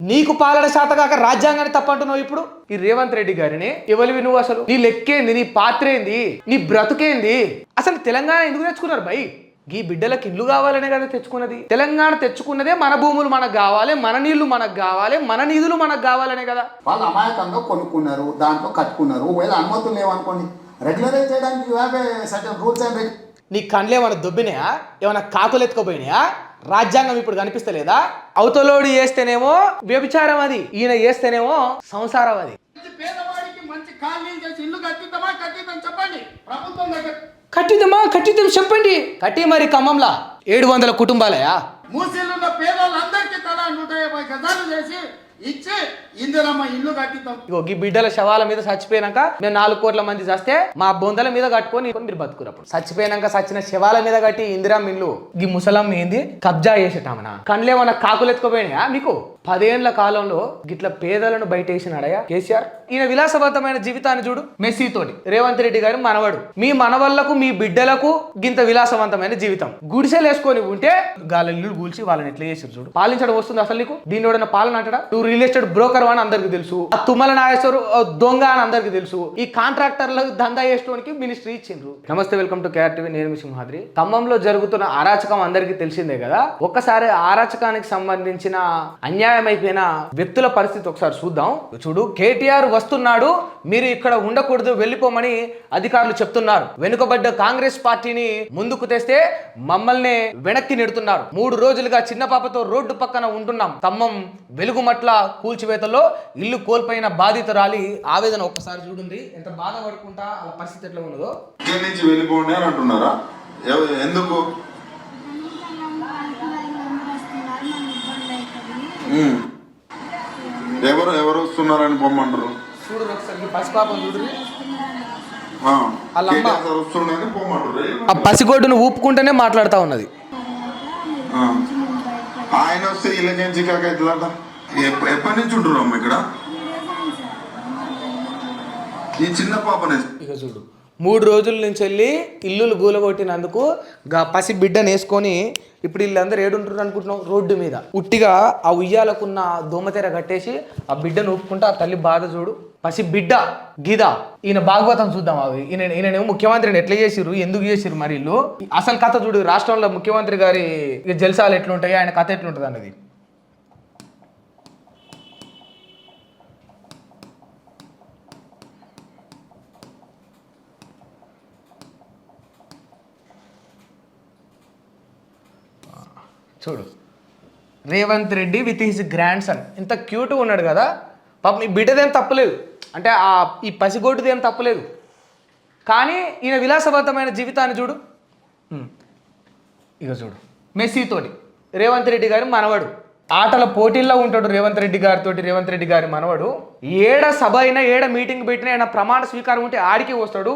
నీకు పాలన శాతగాక రాజ్యాంగాన్ని తప్పంటున్నావు ఇప్పుడు. ఈ రేవంత్ రెడ్డి గారిని ఎవరివి నువ్వు? అసలు నీ లెక్కేంది? నీ పాత్ర ఏంది? నీ బ్రతుకేంది? అసలు తెలంగాణ ఎందుకు తెచ్చుకున్నారు భయ్? ఈ బిడ్డలకు ఇల్లు కావాలనే కదా తెచ్చుకున్నది. తెలంగాణ తెచ్చుకున్నదే మన భూములు మనకు కావాలి, మన నీళ్లు మనకు కావాలి, మన నిధులు మనకు కావాలనే కదా. వాళ్ళు అమాయకంగా కొనుక్కున్నారు, దాంట్లో కట్టుకున్నారు. ఒకవేళ అనుమతులు లేవనుకోండి, రెగ్యులరైజ్ చేయడానికి రూల్స్ అండ్ నీ కళ్ళే ఏమైనా దొబ్బినాయా? ఏమైనా కాకులు ఎత్తుకోపోయినాయా? రాజ్యాంగం ఇప్పుడు కనిపిస్తలేదా? అవతలోడు చేస్తేనేమో వ్యభిచారం అది, ఈయన చేస్తేనేమో సంసారం అది. పేదవాడికి మంచి కాలనీ చేసి ఇల్లు కట్టిద్దామా చెప్పండి. ప్రభుత్వం దగ్గర కట్టిద్దాం చెప్పండి. కట్టి మరి ఖమ్మంలా 700 కుటుంబాలయా? మూసీలున్న పేదవాళ్ళందరికీ తలా 150 గజాలు చేసి ఇచ్చి ఇందిరమ్మ ఇల్లు కట్టిద్దాం. ఇగో ఈ బిడ్డల శవాల మీద చచ్చిపోయినాక మేము 4 కోట్ల మంది చస్తే మా బొందల మీద కట్టుకొని మీరు బతుకురు. అప్పుడు చచ్చిపోయినాక చచ్చిన శవాల మీద కట్టి ఇందిరమ్మ ఇల్లు. ఈ ముసలమ్మ ఏంది కబ్జా చేసేటామనా? కండ్లేమన్నా కాకులు ఎత్తుకోపోయినాయా మీకు? 10 ఏళ్ల కాలంలో గిట్ల పేదలను బయటేసినాడయా కేసీఆర్. ఈయన విలాసవంతమైన జీవితాన్ని చూడు. మెస్సీతోటి రేవంత్ రెడ్డి గారి మనవడు. మీ మనవళ్లకు మీ బిడ్డలకు గింత విలాసవంతమైన జీవితం. గుడిసెలు వేసుకొని ఉంటే గాలి ఇల్లు కూల్చి వాళ్ళని ఎట్లా చేసారు చూడు. పాలించడం వస్తుంది అసలు నీకు? దీన్ని ఎవడన్నా పాలన అంటాడా? నువ్వు రియల్ ఎస్టేట్ బ్రోకర్ అని అందరికి తెలుసు. ఆ తుమ్మల నాగేశ్వరు దొంగ అని అందరికి తెలుసు. ఈ కాంట్రాక్టర్లకు దందా చేసడానికి మినిస్ట్రీ ఇచ్చిండ్రు. నమస్తే, వెల్కమ్ టు కేఆర్టీవీ. నేను మీ సింహాద్రి. ఖమ్మంలో జరుగుతున్న అరాచకం అందరికి తెలిసిందే కదా. ఒక్కసారి అరాచకానికి సంబంధించిన అన్యాయమైపోయిన వ్యక్తుల పరిస్థితి ఒకసారి చూద్దాం. చూడు, కేటీఆర్ వస్తున్నాడు, మీరు ఇక్కడ ఉండకూడదు, వెళ్ళిపోమని అధికారులు చెప్తున్నారు. వెనుకబడ్డ కాంగ్రెస్ పార్టీని ముందుకు తెస్తే మమ్మల్ని వెనక్కి నెడుతున్నారు. 3 రోజులుగా చిన్న పాపతో రోడ్డు పక్కన ఉంటున్నాం. ఖమ్మం వెలుగుమట్ల కూల్చివేతలో ఇల్లు కోల్పోయిన బాధితురాలి ఆవేదన ఒక్కసారి చూడండి. ఎంత బాధపడుకుంటా అలా పరిస్థితి ఎట్లా ఉన్నదో. ఇక్కడి నుంచి వెళ్ళిపోండి అని అంటున్నారా? ఎందుకు? ఎవరు వస్తున్నారని పొమ్మంటారు? చూడు ఒకసారి పసిపాపం చూడు. ఆ పసిగొడ్డును ఊపుకుంటేనే మాట్లాడుతూ ఉన్నది. ఆయన వస్తే ఇళ్ళకేంచి కాకైతుందట. ఎప్పటి నుంచి ఉంటున్నాం ఇక్కడ? ఈ చిన్న పాపనే ఇక చూడు, 3 రోజుల నుంచి వెళ్ళి ఇల్లులు గూలగొట్టినందుకు పసి బిడ్డను వేసుకొని ఇప్పుడు వీళ్ళందరూ ఏడుంటారు అనుకుంటున్నాం? రోడ్డు మీద ఉట్టిగా ఆ ఉయ్యాలకున్న దోమతెర కట్టేసి ఆ బిడ్డను ఊపుకుంటా ఆ తల్లి బాధ చూడు. పసి బిడ్డ గీదా. ఈయన భాగవతం చూద్దాం. అవి ఈయనేమో ముఖ్యమంత్రిని ఎట్లా చేసిర్రు, ఎందుకు చేసిర్రు, మరి ఇల్లు అసలు కథ చూడు. రాష్ట్రంలో ముఖ్యమంత్రి గారి జల్సాలు ఎట్లుంటాయి, ఆయన కథ ఎట్లుంటుంది అన్నది. చూడు, Revanth Reddy with his grand son ఇంత క్యూట్గా ఉన్నాడు కదా. పాపం ఈ బిడ్డదేం తప్పలేదు, అంటే ఈ పసిగొడ్డుదేం తప్పలేదు. కానీ ఈయన విలాసవంతమైన జీవితాన్ని చూడు. ఇక చూడు, మెస్సీతోటి రేవంత్ రెడ్డి గారి మనవడు ఆటల పోటీల్లో ఉంటాడు. రేవంత్ రెడ్డి గారి మనవడు ఏడ సభ అయినా, ఏడ మీటింగ్ పెట్టినా, ఆయన ప్రమాణ స్వీకారం ఉంటే ఆడికి వస్తాడు.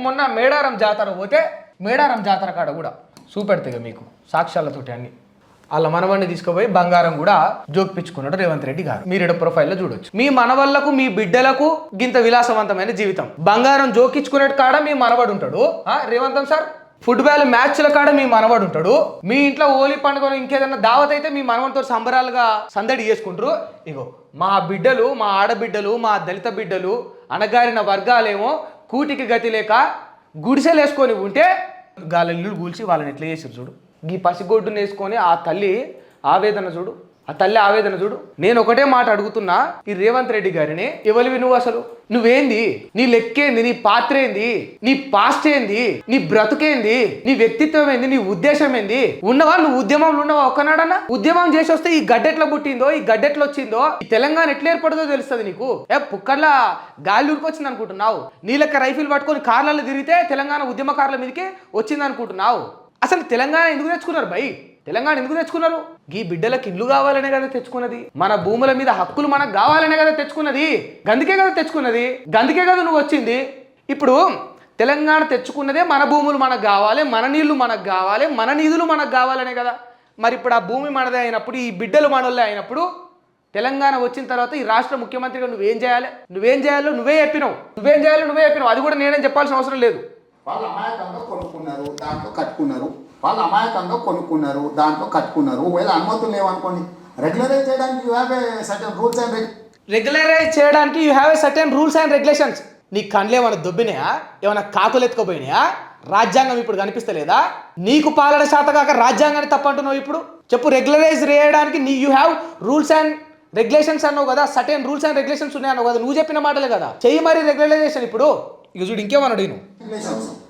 మొన్న మేడారం జాతర పోతే మేడారం జాతర కాడ కూడా చూపెడతాయి మీకు సాక్ష్యాలతోటి అన్ని. వాళ్ళ మనవడిని తీసుకుపోయి బంగారం కూడా జోకిపించుకున్నాడు రేవంత్ రెడ్డి గారు. మీరు ఇక్కడ ప్రొఫైల్లో చూడొచ్చు. మీ మనవళ్లకు మీ బిడ్డలకు గింత విలాసవంతమైన జీవితం. బంగారం జోకించుకునే కాడ మీ మనవడు ఉంటాడు. రేవంతం సార్, ఫుట్బాల్ మ్యాచ్ల కాడ మీ మనవడు ఉంటాడు. మీ ఇంట్లో హోలీ పండుగ ఇంకేదన్నా దావత్ అయితే మీ మనవడితో సంబరాలుగా సందడి చేసుకుంటారు. ఇగో మా బిడ్డలు, మా ఆడబిడ్డలు, మా దళిత బిడ్డలు, అణగారిన వర్గాలేమో కూటికి గతి లేక గుడిసెలు వేసుకొని ఉంటే గాలి ఇల్లు కూల్చి వాళ్ళని ఎట్లా చేసారు చూడు. ఈ పసిగొడ్డును వేసుకొని ఆ తల్లి ఆవేదన చూడు. నేను ఒకటే మాట అడుగుతున్నా ఈ రేవంత్ రెడ్డి గారిని, ఎవరివి నువ్వు? అసలు నువ్వేంది? నీ లెక్కేంది? నీ పాత్ర ఏంది? నీ పాస్ట్ ఏంది? నీ బ్రతుకేంది? నీ వ్యక్తిత్వం ఏంది? నీ ఉద్దేశం ఏంది? ఉన్నవా నువ్వు? ఉద్యమంలో ఉన్నవా ఒక్కనాడన్నా? ఉద్యమం చేసి వస్తే ఈ గడ్డెట్లా పుట్టిందో, ఈ గడ్డెట్లా వచ్చిందో, ఈ తెలంగాణ ఎట్లా ఏర్పడదో తెలుస్తుంది నీకు. పుక్కర్లా గాలి ఉరికొచ్చింది అనుకుంటున్నావు? నీ లెక్క రైఫిల్ పట్టుకొని కార్లలో తిరిగితే తెలంగాణ ఉద్యమకారుల మీదకి వచ్చింది అనుకుంటున్నావు? అసలు తెలంగాణ ఎందుకు తెచ్చుకున్నారు భయ్? తెలంగాణ ఎందుకు తెచ్చుకున్నారు? ఈ బిడ్డలకు ఇల్లు కావాలనే కదా తెచ్చుకున్నది. మన భూముల మీద హక్కులు మనకు కావాలనే కదా తెచ్చుకున్నది. గందుకే కదా నువ్వు వచ్చింది. ఇప్పుడు తెలంగాణ తెచ్చుకున్నదే మన భూములు మనకు కావాలి, మన నీళ్లు మనకు కావాలి, మన నిధులు మనకు కావాలనే కదా. మరి ఇప్పుడు ఆ భూమి మనదే అయినప్పుడు, ఈ బిడ్డలు మనోళ్ళే అయినప్పుడు, తెలంగాణ వచ్చిన తర్వాత ఈ రాష్ట్ర ముఖ్యమంత్రిగా నువ్వేం చేయాలో నువ్వే చెప్పినావు. అది కూడా నేనేం చెప్పాల్సిన అవసరం లేదు. వాళ్ళు అమాయకంగా కొనుక్కున్నారు, దాంట్లో కట్టుకున్నారు. ఒకవేళ అనుమతులు లేవనుకోండి, రెగ్యులరైజ్ చేయడానికి you have a certain rules and regularise చేయడానికి you have a certain rules and regulations. నీ కండ్లు ఏమైనా దొబ్బినాయా, ఏమైనా కాకులు ఎత్తుకోపోయినాయా? రాజ్యాంగం ఇప్పుడు కనిపిస్తలేదా? నీకు పాలన శాత కాక రాజ్యాంగాన్ని తప్పంటున్నావు ఇప్పుడు. చెప్పు, రెగ్యులరైజ్ చేయడానికి you have rules and regulations అన్నావు కదా, సర్టెన్ రూల్స్ అండ్ రెగ్యులేషన్స్ ఉన్నాయి అన్నావు కదా, నువ్వు చెప్పిన మాటలే కదా. చెయ్యి మరి రెగ్యులరైజేషన్. ఇప్పుడు ఇక చూడు, ఇంకేమన్నాడు నేను,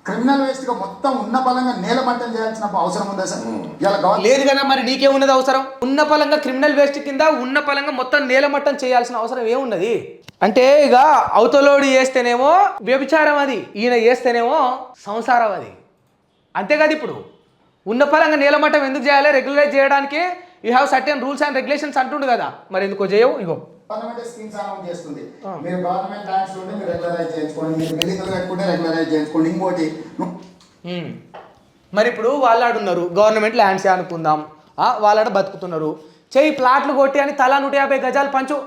క్రిమినల్ వేస్ట్ గా మొత్తం ఉన్న బలంగా నేలమట్టం చేయాల్సిన అవసరం ఉందా సార్? ఇలా లేదు కదా, మరి నీకేమున్నది అవసరం? ఉన్న పలంగా క్రిమినల్ వేస్ట్ కింద ఉన్న పలంగా మొత్తం నేలమట్టం చేయాల్సిన అవసరం ఏమున్నది? అంటే ఇక అవతలోడు చేస్తేనేమో వ్యభిచారం అది, ఈయన చేస్తేనేమో సంసారం అది. అంతే కదా. ఇప్పుడు ఉన్న పలంగా నేలమట్టం ఎందుకు చేయాలి? రెగ్యులరైజ్ చేయడానికి you have certain rules and regulations అంటుండు కదా, మరి ఎందుకో చేయవు? ఇగో గవర్నమెంట్ స్కీమ్స్ అనౌన్స్ చేస్తుంది. మీరు గవర్నమెంట్ ల్యాండ్స్ ఉంటే మీరు రెగ్యులరైజ్ చేసుకోండి, మీరు బిల్డింగ్లు కట్టుకుంటే రెగ్యులరైజ్ చేసుకోండి. ఇంకోటి మరి ఇప్పుడు వాళ్ళాడున్నారు, గవర్నమెంట్ ల్యాండ్స్ అనుకుందాం, వాళ్ళాడ బతుకుతున్నారు. చెయ్యి ప్లాట్లు కొట్టి అని తలా 150 గజాలు పంచు,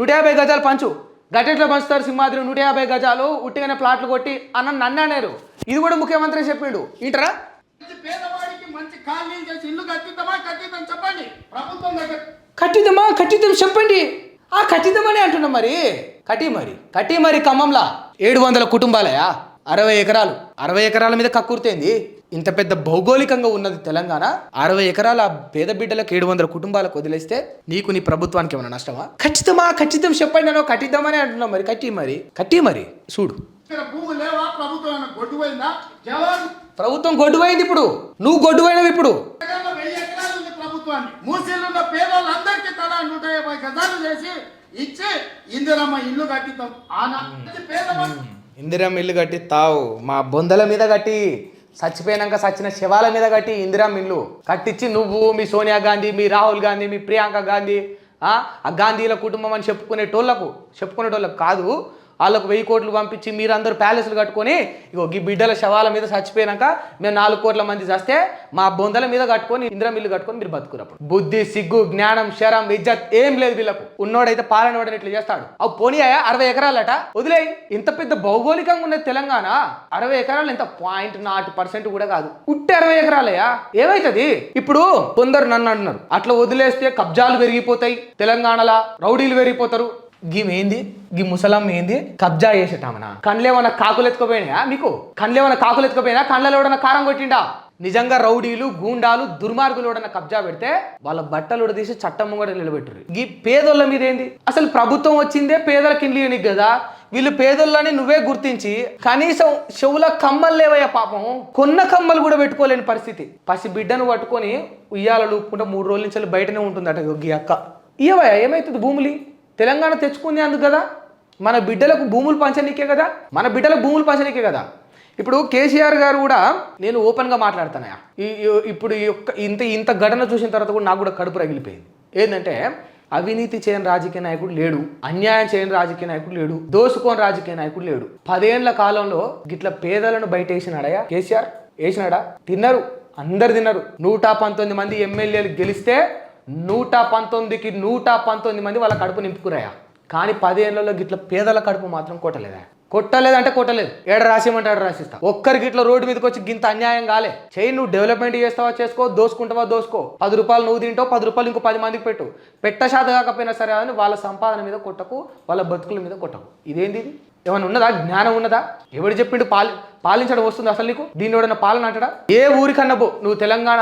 150 గజాలు పంచు. గట్టెట్లో పంచుతారు సింహాద్రి 150 గజాలు ఉట్టిగానే ప్లాట్లు కొట్టి అన్న నన్ను అన్నారు. ఇది కూడా ముఖ్యమంత్రి చెప్పిండు. ఇంటరా పేదవాడికి మంచి కాలనీ చేసి ఇల్లు కట్టిద్దామా చెప్పండి. ప్రభుత్వం దగ్గర కట్టిద్దాం చెప్పండి. కట్టిద్దామని అంటున్నాం. మరి కట్టి మరి ఖమ్మంలా 700 కుటుంబాలయా, 60 ఎకరాలు. 60 ఎకరాల మీద కక్కుర్తేంది? ఇంత పెద్ద భౌగోళికంగా ఉన్నది తెలంగాణ. 60 ఎకరాల పేద బిడ్డలకు 700 కుటుంబాలకు వదిలేస్తే నీకు నీ ప్రభుత్వానికి ఏమైనా నష్టమా? ఖచ్చితం చెప్పండి. నేను కట్టిద్దామని అంటున్నాం. మరి కట్టి మరి చూడు. ప్రభుత్వం గొడ్డుపోయింది. ఇప్పుడు నువ్వు గొడ్డుపోయినవి. ఇప్పుడు మూసీలున్న పేదలందరికీ తలా 150 గజాలు చేసి ఇచ్చి ఇందిరమ్మ ఇల్లు కట్టిద్దాం. ఇందిరమ్మ ఇల్లు కట్టి తావు మా బొందల మీద కట్టి, చచ్చిపోయినాక చచ్చిన శవాల మీద కట్టి ఇందిరమ్మ ఇల్లు కట్టించి నువ్వు, మీ సోనియా గాంధీ, మీ రాహుల్ గాంధీ, మీ ప్రియాంక గాంధీ, ఆ గాంధీల కుటుంబం అని చెప్పుకునేటోళ్ళకు కాదు, వాళ్ళకు 1000 కోట్లు పంపించి మీరందరూ ప్యాలెస్లు కట్టుకొని ఇగో ఈ బిడ్డల శవాల మీద చచ్చిపోయినాక మేము 4 కోట్ల మంది చస్తే మా బొందల మీద కట్టుకొని ఇందిరమ్మ ఇల్లు కట్టుకొని మీరు బతుకున్నప్పుడు బుద్ధి, సిగ్గు, జ్ఞానం, శరం, ఇజ్జత్ ఏం లేదు వీళ్ళకు. ఉన్నోడైతే పాలన వాడని ఇట్లా చేస్తాడు. అవి పోనీయా 60 ఎకరాలట వదిలే. ఇంత పెద్ద భౌగోళికంగా ఉన్నది తెలంగాణ. 60 ఎకరాలు ఎంత 0.0% కూడా కాదు, ఉట్టి 60 ఎకరాలయా. ఏమైతుంది? ఇప్పుడు కొందరు నన్ను అంటున్నారు, అట్లా వదిలేస్తే కబ్జాలు పెరిగిపోతాయి తెలంగాణలో, రౌడీలు పెరిగిపోతారు. గీ ముసలమ్మ ఏంది కబ్జా చేసేటామనా? కండ్లేమన్నా కాకులు ఎత్తుకోపోయినా? మీకు కండ్లేమన్నా కాకులు ఎత్తుకోపోయినా? కండ్లలో ఎవడన్నా కారం కొట్టిండా? నిజంగా రౌడీలు, గూండాలు, దుర్మార్గులు ఎవడన్నా కబ్జా పెడితే వాళ్ళ బట్టలు ఉడదీసి చట్టం ముంగట నిలబెట్టరు. ఈ పేదోళ్ళ మీద ఏంది? అసలు ప్రభుత్వం వచ్చిందే పేదలకు ఇల్లు కదా. వీళ్ళు పేదోళ్ళని నువ్వే గుర్తించి కనీసం చెవుల కమ్మలు లేవయ్యా పాపం, కొన్న కమ్మలు కూడా పెట్టుకోలేని పరిస్థితి. పసి బిడ్డను పట్టుకొని ఉయ్యాలలు ఊపుకుంటే 3 రోజుల నుంచి బయటనే ఉంటుందట ఈ అక్క. ఇవయ్యా ఏమవుతుంది? భూములు తెలంగాణ తెచ్చుకుంది అందుకు కదా, మన బిడ్డలకు భూములు పంచనీకే కదా. ఇప్పుడు కేసీఆర్ గారు కూడా, నేను ఓపెన్గా మాట్లాడుతానయా, ఇప్పుడు ఇంత ఘటన చూసిన తర్వాత కూడా నాకు కూడా కడుపు రగిలిపోయింది. ఏంటంటే అవినీతి చేయని రాజకీయ నాయకుడు లేడు, అన్యాయం చేయని రాజకీయ నాయకుడు లేడు, దోసుకోని రాజకీయ నాయకుడు లేడు. 10 ఏళ్ల కాలంలో గిట్ల పేదలను బయట వేసినాడయా కేసీఆర్? వేసినాడా? తిన్నారు, అందరు తిన్నారు. 119 మంది ఎమ్మెల్యేలు గెలిస్తే 119కి 119 మంది వాళ్ళ కడుపు నింపుకురాయా. కానీ 10 ఏళ్లలో గిట్ల పేదల కడుపు మాత్రం కొట్టలేదు. ఏడ రాసేయమంటాడు రాసిస్తా. ఒక్కరికి ఇట్లా రోడ్డు మీదకి వచ్చి గింత అన్యాయం కాలే. చెయ్యి, నువ్వు డెవలప్మెంట్ చేస్తావా చేసుకో, దోసుకుంటావా దోసుకో. 10 రూపాయలు నువ్వు తింటావు, 10 రూపాయలు ఇంకో 10 మందికి పెట్ట శాత కాకపోయినా సరే అని వాళ్ళ సంపాదన మీద కొట్టకు, వాళ్ళ బతుకుల మీద కొట్టకు. ఇదేంది? ఇది ఏమైనా ఉన్నదా? జ్ఞానం ఉన్నదా? ఎవడు చెప్పిండు పాలించడం వస్తుంది అసలు నీకు? దీన్ని ఎవడన్నా పాలన అంటాడా? ఏ ఊరికన్నా పో నువ్వు తెలంగాణ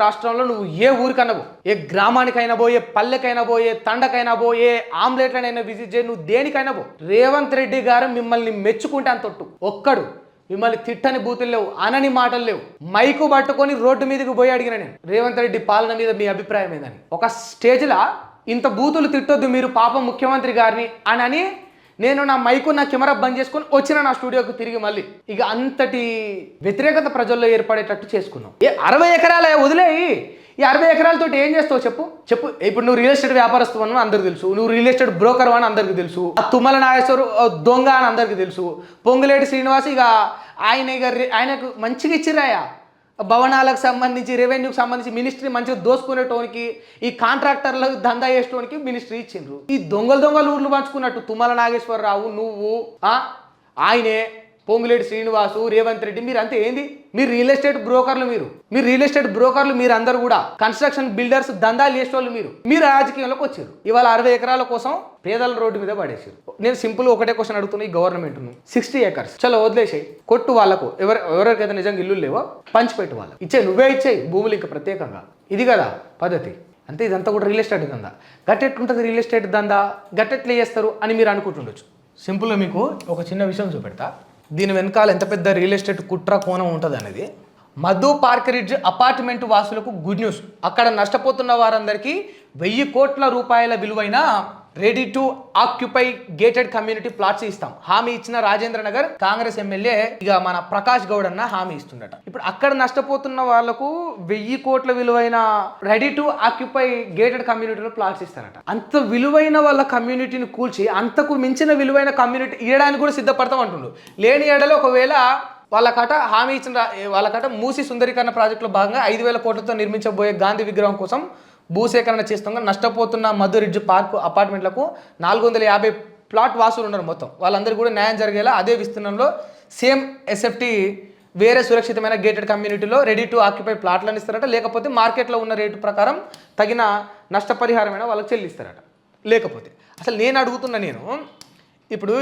రాష్ట్రంలో నువ్వు ఏ ఊరికన్నా పో, ఏ గ్రామానికైనా పో, ఏ పల్లెకైనా పో, ఏ తండకైనా పో, ఏ ఆమ్లెట్లనైనా విజిట్ చేయి, నువ్వు దేనికైనా పో. రేవంత్ రెడ్డి గారు మిమ్మల్ని మెచ్చుకుంటే అంతొట్టు ఒక్కడు. మిమ్మల్ని తిట్టని బూతులు లేవు, అనని మాటలు లేవు. మైకు పట్టుకొని రోడ్డు మీదకి పోయి అడిగిన నేను, రేవంత్ రెడ్డి పాలన మీద మీ అభిప్రాయం ఏందని. ఒక స్టేజ్లో ఇంత బూతులు తిట్టొద్దు మీరు పాపం ముఖ్యమంత్రి గారిని అని నేను నా మైకు, నా కెమెరా బంద్ చేసుకొని వచ్చిన నా స్టూడియోకి తిరిగి. మళ్ళీ ఇక అంతటి వ్యతిరేకత ప్రజల్లో ఏర్పడేటట్టు చేసుకున్నాం. 60 ఎకరాల వదిలేయి. ఈ 60 ఎకరాలతో ఏం చేస్తావు చెప్పు. ఇప్పుడు నువ్వు రియల్ ఎస్టేట్ వ్యాపారస్తు అని అందరికి తెలుసు, నువ్వు రియల్ ఎస్టేట్ బ్రోకర్ అని అందరికి తెలుసు, ఆ తుమ్మల నాగేశ్వరు దొంగ అని అందరికి తెలుసు, పొంగులేటి శ్రీనివాస్ ఇక ఆయనకు మంచిగా ఇచ్చిరాయా. భవనాలకు సంబంధించి, రెవెన్యూకి సంబంధించి మినిస్ట్రీ మంచిగా దోసుకునేటోనికి, ఈ కాంట్రాక్టర్లకు దందా చేసేటోనికి మినిస్ట్రీ ఇచ్చిండ్రు. ఈ దొంగలు ఊర్లు పంచుకున్నట్టు తుమ్మల నాగేశ్వరరావు, నువ్వు, ఆయనే పొంగులేటి శ్రీనివాసు, రేవంత్ రెడ్డి, మీరు అంతే ఏంది? మీరు రియల్ ఎస్టేట్ బ్రోకర్లు, మీరు రియల్ ఎస్టేట్ బ్రోకర్లు, మీరు అందరూ కూడా కన్స్ట్రక్షన్ బిల్డర్స్, దందాలు చేసేవాళ్ళు మీరు రాజకీయంలోకి వచ్చారు. ఇవాళ 60 ఎకరాల కోసం పేదల రోడ్డు మీద పడేసారు. నేను సింపుల్ ఒకటే క్వశ్చన్ అడుగుతున్నా ఈ గవర్నమెంట్ 60 acres చలో వదిలేసాయి, కొట్టు వాళ్ళకు ఎవరెవరికైతే నిజంగా ఇల్లు లేవో పంచిపెట్టు వాళ్ళకి ఇచ్చే, నువ్వే ఇచ్చేయి భూములు ఇంకా ప్రత్యేకంగా. ఇది కదా పద్ధతి. అంతే, ఇదంతా కూడా రియల్ ఎస్టేట్ దందా. గట్టెట్లుంటుంది రియల్ ఎస్టేట్ దందా, గట్టెట్లే చేస్తారు అని మీరు అనుకుంటుండొచ్చు. సింపుల్గా మీకు ఒక చిన్న విషయం చూపెడతా. దీని వెనకాల ఎంత పెద్ద రియల్ ఎస్టేట్ కుట్ర కోణం ఉంటుంది అనేది. మధు పార్క్ రిడ్జ్ అపార్ట్మెంట్ వాసులకు గుడ్ న్యూస్. అక్కడ నష్టపోతున్న వారందరికీ 1000 కోట్ల రూపాయల విలువైన ready to occupy gated community plots ఇస్తాం హామీ ఇచ్చిన రాజేంద్ర నగర్ కాంగ్రెస్ ఎమ్మెల్యే ఇక మన ప్రకాష్ గౌడ్ అన్న హామీ ఇస్తుండట. ఇప్పుడు అక్కడ నష్టపోతున్న వాళ్లకు 1000 కోట్ల విలువైన రెడీ టు ఆక్యుపై గేటెడ్ కమ్యూనిటీలో ప్లాట్స్ ఇస్తారట. అంత విలువైన వాళ్ళ కమ్యూనిటీని కూల్చి అంతకు మించిన విలువైన కమ్యూనిటీ ఇవ్వడానికి కూడా సిద్ధపడతాం అంటుండు. లేని ఏడలో ఒకవేళ వాళ్ళకట హామీ ఇచ్చిన వాళ్ళకట మూసి సుందరీకరణ ప్రాజెక్టులో భాగంగా 5000 కోట్లతో నిర్మించబోయే గాంధీ విగ్రహం కోసం భూసేకరణ చేస్తాం. నష్టపోతున్న మధు రిడ్జ్ పార్క్ అపార్ట్మెంట్లకు 450 ప్లాట్ వాసులు ఉన్నారు. మొత్తం వాళ్ళందరికీ కూడా న్యాయం జరిగేలా అదే విస్తీర్ణంలో సేమ్ ఎస్ఎఫ్టీ వేరే సురక్షితమైన గేటెడ్ కమ్యూనిటీలో రెడీ టు ఆక్యుపై ప్లాట్లను ఇస్తారట. లేకపోతే మార్కెట్లో ఉన్న రేటు ప్రకారం తగిన నష్టపరిహారమైన వాళ్ళకి చెల్లిస్తారట. లేకపోతే అసలు నేను అడుగుతున్నా, ఇప్పుడు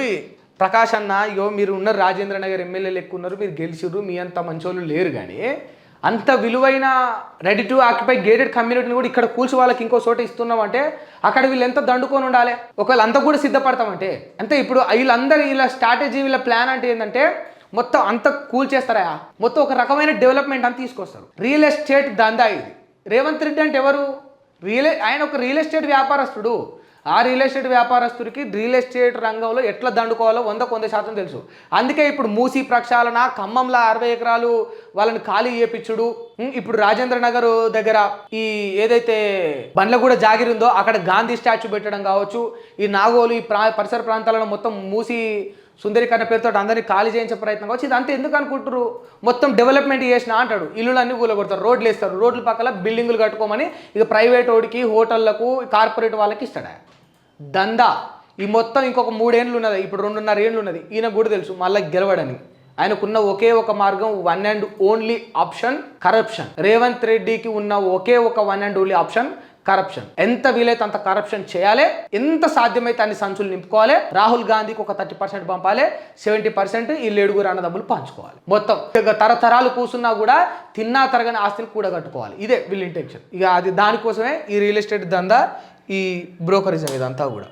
ప్రకాష్ అన్న మీరు ఉన్నారు, రాజేంద్ర నగర్ ఎమ్మెల్యేలు ఎక్కువ ఉన్నారు, మీరు గెలిచిర్రు, మీ అంత మంచోళ్ళు లేరు, కానీ అంత విలువైన రెడీ టు ఆక్యుపై గేటెడ్ కమ్యూనిటీని కూడా ఇక్కడ కూల్చి వాళ్ళకి ఇంకో చోట ఇస్తున్నామంటే అక్కడ వీళ్ళు ఎంత దండుకొని ఉండాలి? ఒకవేళ అంత కూడా సిద్ధపడతామంటే అంటే ఇప్పుడు వీళ్ళ స్ట్రాటజీ, వీళ్ళ ప్లాన్ అంటే ఏంటంటే మొత్తం అంత కూల్ చేస్తారా, మొత్తం ఒక రకమైన డెవలప్మెంట్ అని తీసుకొస్తారు. రియల్ ఎస్టేట్ దందా ఇది. రేవంత్ రెడ్డి అంటే ఎవరు? ఆయన ఒక రియల్ ఎస్టేట్ వ్యాపారస్తుడు. ఆ రియల్ ఎస్టేట్ వ్యాపారస్తుడికి రియల్ ఎస్టేట్ రంగంలో ఎట్లా దండుకోవాలో 100% తెలుసు. అందుకే ఇప్పుడు మూసీ ప్రక్షాళన, ఖమ్మంలో 60 ఎకరాలు వాళ్ళని ఖాళీ చేపించుడు, ఇప్పుడు రాజేంద్ర నగర్ దగ్గర ఈ ఏదైతే బండ్లగూడ జాగిరి ఉందో అక్కడ గాంధీ స్టాచ్యూ పెట్టడం కావచ్చు, ఈ నాగోలు ఈ పరిసర ప్రాంతాలను మొత్తం మూసి సుందరీకరణ పేరుతో అందరినీ ఖాళీ చేయించే ప్రయత్నం కావచ్చు. ఇదంతా ఎందుకు అనుకుంటారు? మొత్తం డెవలప్మెంట్ చేసిన అంటాడు, ఇల్లులన్నీ కూలగొడతారు, రోడ్లు వేస్తారు, రోడ్ల పక్కల బిల్డింగులు కట్టుకోమని ఇక ప్రైవేట్ వాడికి, హోటళ్లకు, కార్పొరేట్ వాళ్ళకి ఇస్తాడు దందా. ఈ మొత్తం ఇంకొక 3 ఏళ్ళు ఉన్నది, ఇప్పుడు 2.5 ఏళ్ళు ఉన్నది. ఈయన కూడా తెలుసు మళ్ళీ గెలవడని. ఆయనకున్న ఒకే ఒక మార్గం, one and only option corruption. Revanth రెడ్డికి ఉన్న ఒకే ఒక one and only option corruption. ఎంత వీలైతే అంత కరప్షన్ చేయాలి, ఎంత సాధ్యమైతే అన్ని సంచులు నింపుకోవాలి. రాహుల్ గాంధీకి ఒక 30% పంపాలి, 70% ఈ 7 అన్నదమ్ములు పంచుకోవాలి. మొత్తం ఇక తరతరాలు కూసున్నా కూడా తిన్నా తరగని ఆస్తులు కూడా కట్టుకోవాలి. ఇదే వీళ్ళ ఇంటెన్షన్. ఇక అది దానికోసమే ఈ రియల్ ఎస్టేట్ దందా, ఈ బ్రోకరిజం ఇదంతా కూడా.